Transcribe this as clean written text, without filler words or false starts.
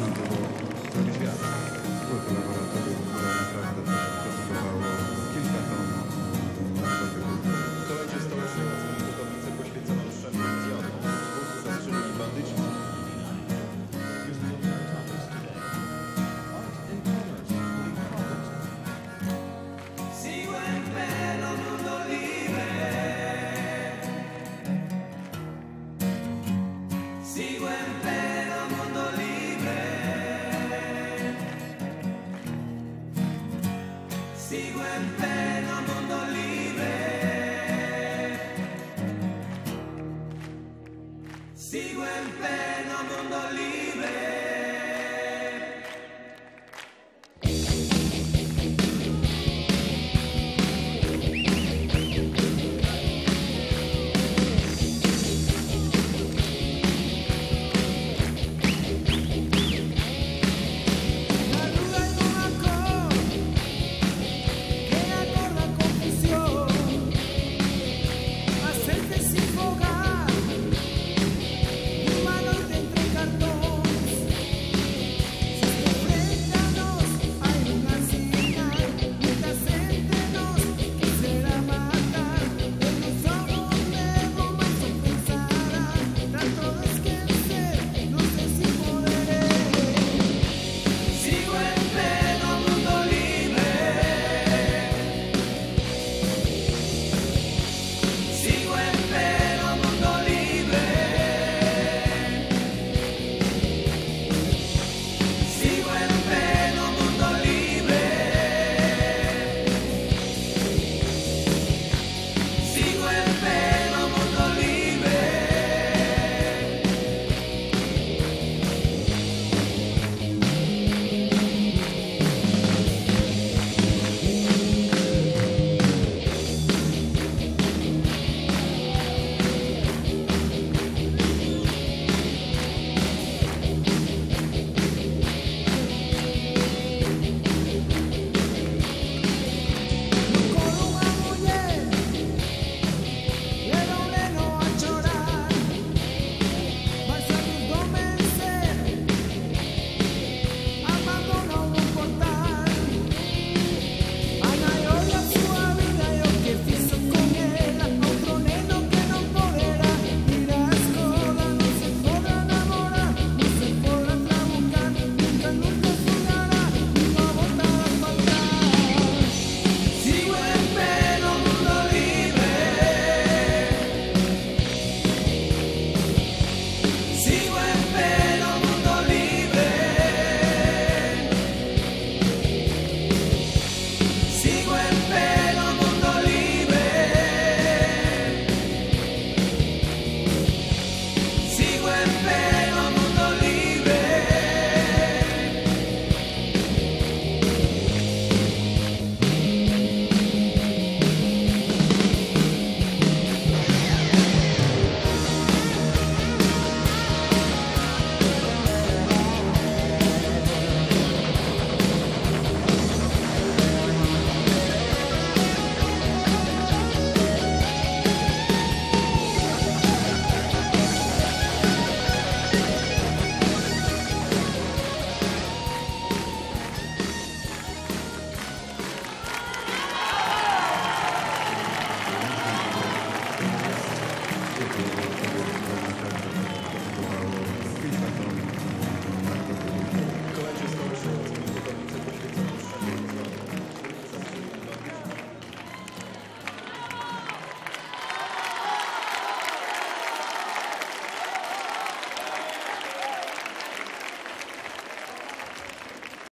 bardzo, bo cały świat było to laboratorium, które naprawdę przetestowało kilka ton tego utworu. W kolędzie stołecznej na całej budownicy poświęcono mszę międzynarodową. W dwóch zastrzelili bandyci. Sigo en pleno mundo libre. Sigo en pleno mundo libre. Sigo en pleno mundo libre. Sigo en pleno mundo libre. Sigo en